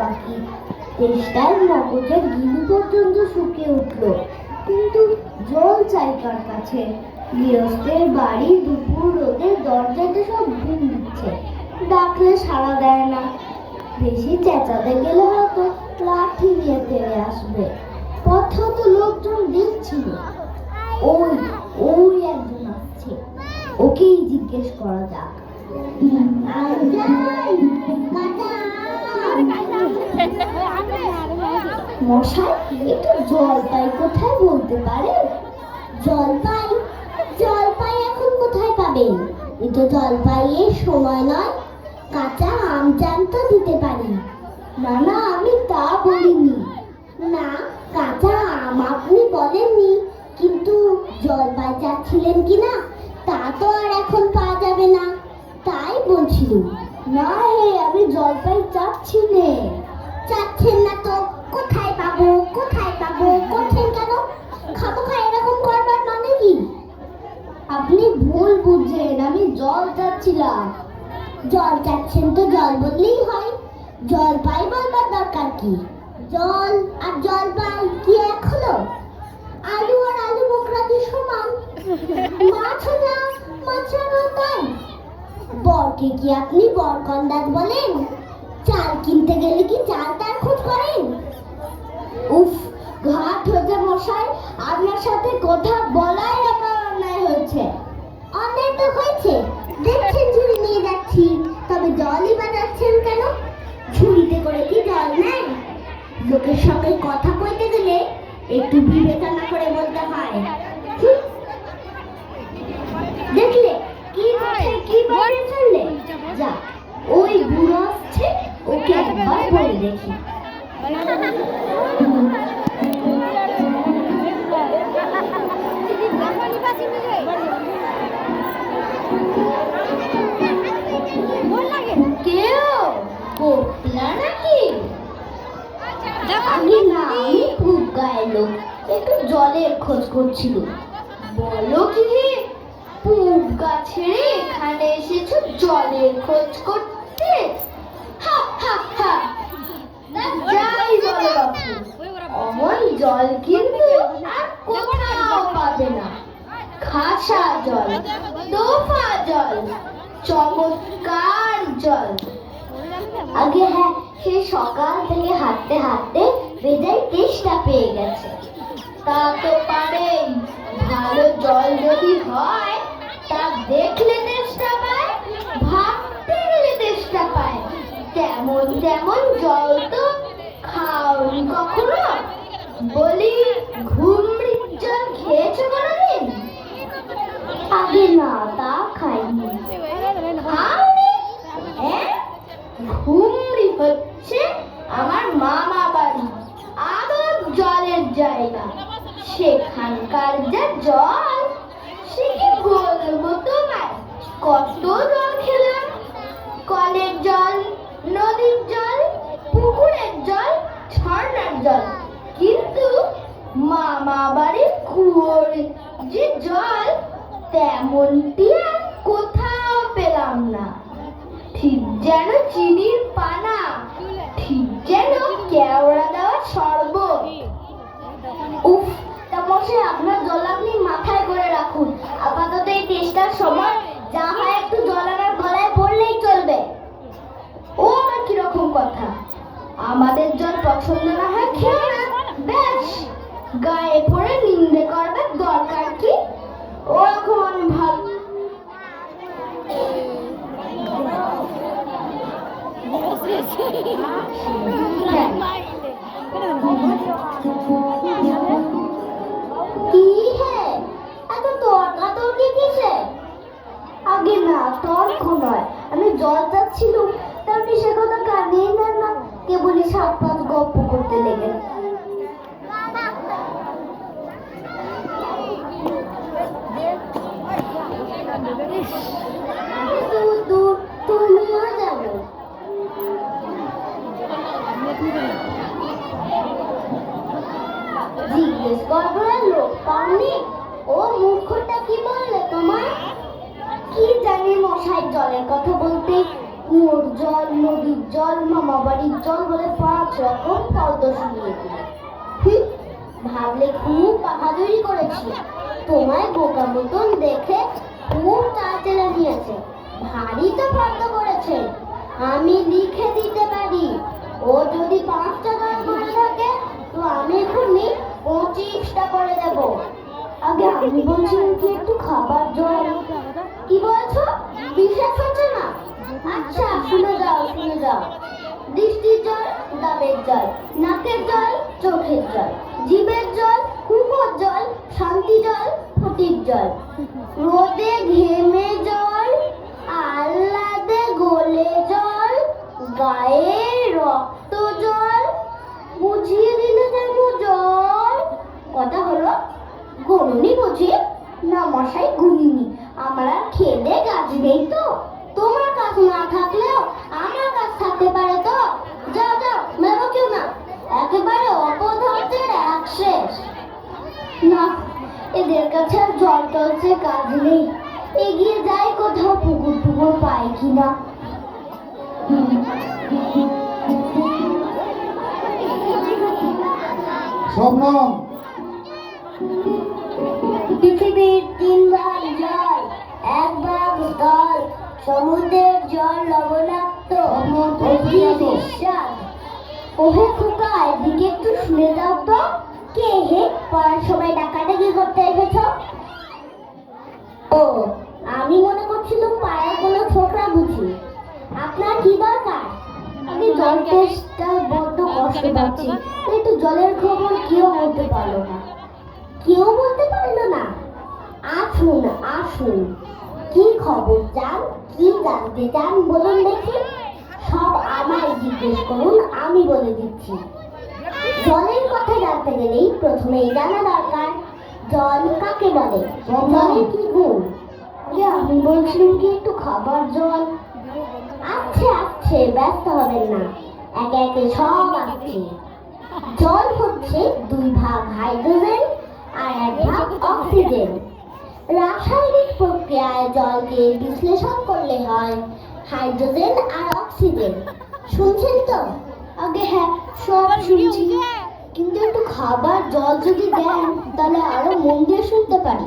বাকি। তেষ্টায় মগজের গিলু পর্যন্ত শুকিয়ে উঠল, কিন্তু জল চাই কার কাছে? গৃহস্থের বাড়ি দুপুর রোদে দরজাতে সব ঘুম দিচ্ছে, ডাকলে সাড়া দেয় না। বেশি চেঁচাতে গেলে হয়তো লাঠি নিয়ে তেড়ে আসবে। পথে তো লোকজন দেখছিল। ওই ওই একজন আসছে, ওকেই জিজ্ঞেস করা যাক। মশাই, একটু জলপাই কোথায় বলতে পারে? জলপাই? জলপাই এখন কোথায় পাবেন? এ তো জলপাইয়ের সময় নয়। কাঁচা আম চান তো দিতে পারি। না না, আমি তা বলিনি। না, কাঁচা আম আপনি বলেননি, কিন্তু জলপাই চাচ্ছিলেন কিনা তা তো আর এখন পাওয়া যাবে না, তাই বলছিলাম। না হে, আমি জলপাই চাচ্ছি নে। চাচ্ছেন না তো কোথায় পাবো? কোথায় পাবো করছেন কেন? খাবো খাই এরকম করবার মানে কি? আপনি ভুল বুঝছেন, আমি জল চাচ্ছিলাম। জল চাচ্ছেন তো জল বললেই হয়, জলপাই বলবার দরকার কি? জল আর জলপাই কি এক হলো? আলু আর আলু বোকরা কি সমান? মাছ না মাছরাও তাই। বরকে কি আপনি বরকন্দাজ বলেন? চাল কিনতে গেলে কি চাল তার খোঁজ করেন? উফ, ঘাট হয়েছে মশাই, আপনার সাথে কথা বলাই আমার অন্যায় হয়েছে। অন্যায় তো হয়েছে, দেখছেন ঝুড়ি নিয়ে যাচ্ছি, তবে জলই বাজাচ্ছেন কেন? ঝুড়িতে করে কি জল নেয়? লোকের সঙ্গে কথা কইতে গেলে একটু বিবেচনা করে বলতে হয়। দেখলে কি কোথায় কি বলে চললে? যা, ওই বুড়ো আসছে, ওকে একবার বলে দেখি। কেউ গোপলা নাকি? আগে না, আমি খুব গায়ের লোক, একটু জলের খোঁজ করছিল। বলো কি, পুব গাছের এখানে এসেছো জলের খোঁজ করতে? হা হা হা, যাই বলো বাপু, অমন জল কিন্তু আর কোথাও পাবে না। খাসা জল, দোফা জল, চমৎকার জল। আগে হ্যাঁ, সে সকাল থেকে হাঁটতে হাঁটতে বেজায় তেষ্টা পেয়ে গেছে। তা তো পারেন, ভালো জল যদি হয় তা দেখলে তেষ্টা পায়, ভাবতে গেলে তেষ্টা পায়। তেমন তেমন জল তো খাওনি কখনো? বলি, ঘুমড়ির জল খেয়েছো কোনোদিন? আগে না, তা খাইনি। খাওনি? হ্যাঁ, ঘুমড়ি হচ্ছে আমার মামা বাড়ি, আদর জলের জায়গা। সেখানকার যা জল, সে কি বলবো তোমায়? কত জল খেলাম, কলের জল, নদীর জল, পুকুরের জল, ঝর্ণার জল, কিন্তু মামা বাড়ির কুয়োর যে জল, তেমনটি আর কোথাও পেলাম না। ঠিক যেন চিনির পানা, ঠিক যেন কেওড়া দেওয়া শরবত। উফ, তা মশাই, আপনার জল আপনি মাথায় করে রাখুন। আপাতত এই তেষ্টার সময় যা হয় একটু জল আমার গলায় পড়লেই চলবে। ও আর কিরকম কথা? আমাদের জল পছন্দ না হয় খেও না, ব্যাস। গায়ে পড়ে নিন্দে করবার দরকার কি? ওরকম আমি ভাব। কি হে, এত তর্কাতর্কি কিসে? আগে না, তর্ক নয়, আমি জল চাচ্ছিলুম, তা আপনি সে কথা কানেই নেন না, কেবলই সাত পাঁচ গপ্প করতে লেগে। তুমিও যাবে? জিজ্ঞেস করবার লোক পাওনি? ও মূর্খটা কি বললে তোমায়? কি জানি মশাই, জলের কথা বলতে কুয়োর জল, নদীর জল, মামা বাড়ির জল বলে 5 রকম পদ্ম শুনিয়ে দিল। ভাবলে খুব বাহাদুরি করেছি। তোমায় বোকা মতন দেখে খুব তাড়াতাড়ি নিয়েছে। ভারী তো পদ্ম করেছে, আমি লিখে দিতে পারি। ও যদি 5টা গান করে থাকে তো আমি এখনই 25টা করে দেব। আগে আমি বলছিলাম কি একটু খাবার জল। কি বলছো? বিশ্বাস হচ্ছে না? আচ্ছা শুনে যাও, শুনে যাও। বৃষ্টির জল, ডাবের জল, নাকের জল, চোখের জল, জিভের জল, কুয়োর জল, শান্তি জল, ফটিক জল, রোদে ঘেমে জল, আহ্লাদে গলে জল, গায়ে রক্ত জল, বুঝিয়ে দিলে যেন জল। কথা হলো? গুনুনি বুঝি? না মশাই, গুনিনি। আমার আর খেলে কাজ নেই তো। তোমার কাজ না থাকলেও আমার কাজ থাকতে পারে তো। যাও যাও, মেরো কেউ না। একেবারে অপধর্তের এক শেষ। না, এদের কাছে আর জল টলছে কাজ নেই। এগিয়ে যাই কোথাও পুকুর টুকুর পাই কিনা। শবনম, পৃথিবীর 3 ভাগ জল, 1 ভাগ স্থল। সমুদ্রের জল লবণাক্ত, ওহে খোকা, এদিকে একটু শুনে যাও তো। কে হে পড়ার সময় ডাকাডাকি করতে এসেছ? ও, আমি মনে করছিলাম পাড়ার কোনো ছোকরা বুঝি। আপনার কি দরকার? আমি জল তেষ্টা বড্ড কষ্ট পাচ্ছি। একটু জলের খবর কেউ বলতে পারলো না। কেউ বলতে পারলো না? আসুন আসুন, কি খবর চান, কি জানতে চান বলুন দেখি। সব আমায় জিজ্ঞেস করুন, আমি বলে দিচ্ছি। জলের কথা জানতে গেলেই প্রথমেই জানা দরকার জল কাকে বলে, জলের কি গুণ। আমি বলছিলাম কি একটু খাবার জল। আচ্ছা আচ্ছা, ব্যস্ত হবেন না, একে একে সব আসছে। জল হচ্ছে 2 ভাগ হাইড্রোজেন আর 1 ভাগ অক্সিজেন। রাসায়নিক প্রক্রিয়ায় জলকে বিশ্লেষণ করলে হয় হাইড্রোজেন আর অক্সিজেন। শুনছেন তো? আগে হ্যাঁ, সব শুনছি, কিন্তু একটু খাবার জল যদি দেন তাহলে আরো মন দিয়ে শুনতে পারি।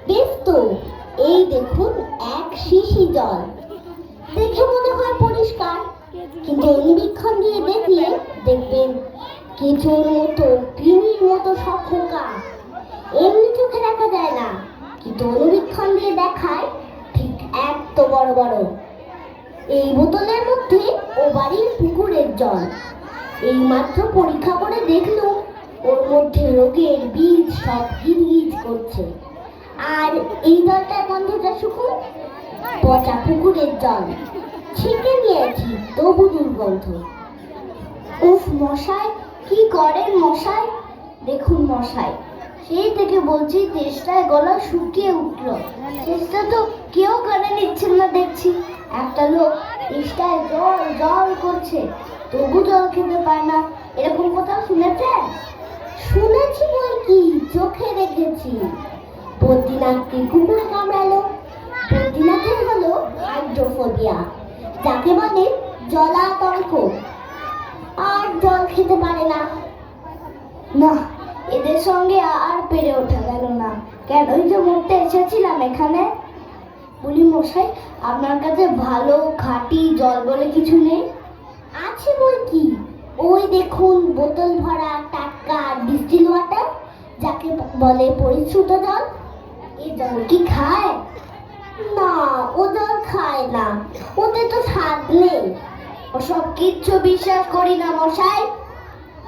বেশ তো, এই দেখুন 1 শিশি জল। দেখে মনে হয় পরিষ্কার, কিন্তু নিরীক্ষণ দিয়ে দেখলে দেখবেন কিছুর মতো, কৃমির মতো সব ফোঁকা। এমনি চোখে দেখা যায় না, কিন্তু নিরীক্ষণ দিয়ে দেখায় ঠিক এত বড় বড়। এই বোতলের মধ্যে ও বাড়ির পুকুরের জল। এই মাত্র পরীক্ষা করে দেখলো ওর মধ্যে রোগের বীজ সব গিজগিজ করছে। আর এই জলটা গন্ধটা শুকুন, পচা পুকুরের জল। ছেঁকে নিয়েছি তবু দুর্গন্ধ। উফ মশাই, কি করেন মশাই? দেখুন মশাই, সেই থেকে বলছি তেষ্টায় গলা শুকিয়ে উঠল। চেষ্টা তো কেউ করে নিচ্ছেন না দেখছি। একটা লোক তেষ্টায় জল জল করছে, তবু জল খেতে পায় না। এরকম কোথাও শুনেছেন? শুনেছি বই কি, চোখে দেখেছি। বদ্রীনাথকে কুকুরে কামড়ালো। বদ্রীনাথের হলো হাইড্রোফোবিয়া, যাকে বলে জলাতঙ্ক, আর জল খেতে পারে না। না, এদের সঙ্গে আর পেরে ওঠা গেল না। কেনই যে মরতে এসেছিলাম এখানে। বলি মশাই, আপনার কাছে ভালো খাঁটি জল বলে কিছু নেই? আছে বই কি, ওই দেখুন বোতল ভরা টাটকা ডিস্টিল ওয়াটার, যাকে বলে পরিশ্রুত জল। এই জল কি খায়? না, ও জল খায় না, ওতে তো স্বাদ নেই। ওসব কিচ্ছু বিশ্বাস করি না মশাই।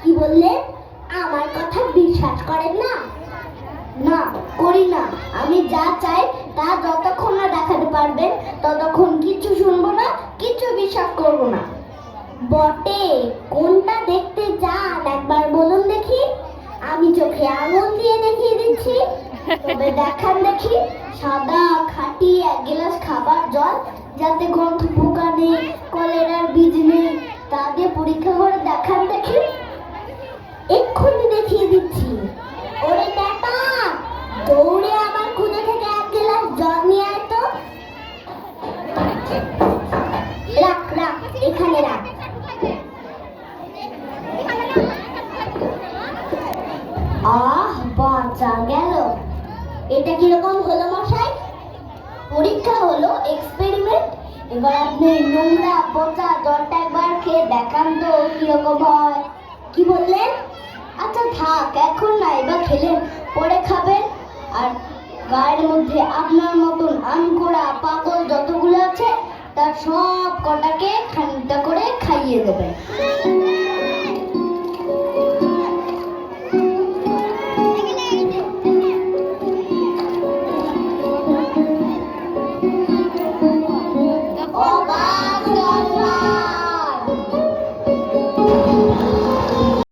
কি বললেন? আমার কথা বিশ্বাস করেন না? না, করি না। আমি যা চাই তা যতক্ষণ না দেখাতে পারবেন ততক্ষণ কিচ্ছু শুনবো না, কিচ্ছু বিশ্বাস করবো না। বটে, কোনটা দেখতে চান একবার বলুন দেখি। আমি চোখে আঙুল দিয়ে দেখিয়ে দিচ্ছি। তবে দেখান দেখি সাদা খাঁটি 1 গ্লাস খাবার জল, যাতে গন্ধ পোকা নেই, কলেরার বীজ নেই, তা দিয়ে পরীক্ষা করে দেখান দেখি। এক্ষুনি দেখিয়ে দিচ্ছি। ওরে বেটা, দৌড়ে আমার খুদে থেকে 1 গ্লাস জল নিয়ে আয় তো। রাখ রাখ, এবার আপনি নোংরা পচা জলটা একবার খেয়ে দেখান তো কিরকম হয়। কি বললেন? আচ্ছা থাক, এখন না, এবার খেলেন, পরে খাবেন। আর গায়ের মধ্যে আপনার মতন আনকোড়া পাগল যতগুলো আছে তার সব কটাকে খানিকটা করে খাইয়ে দেবেন।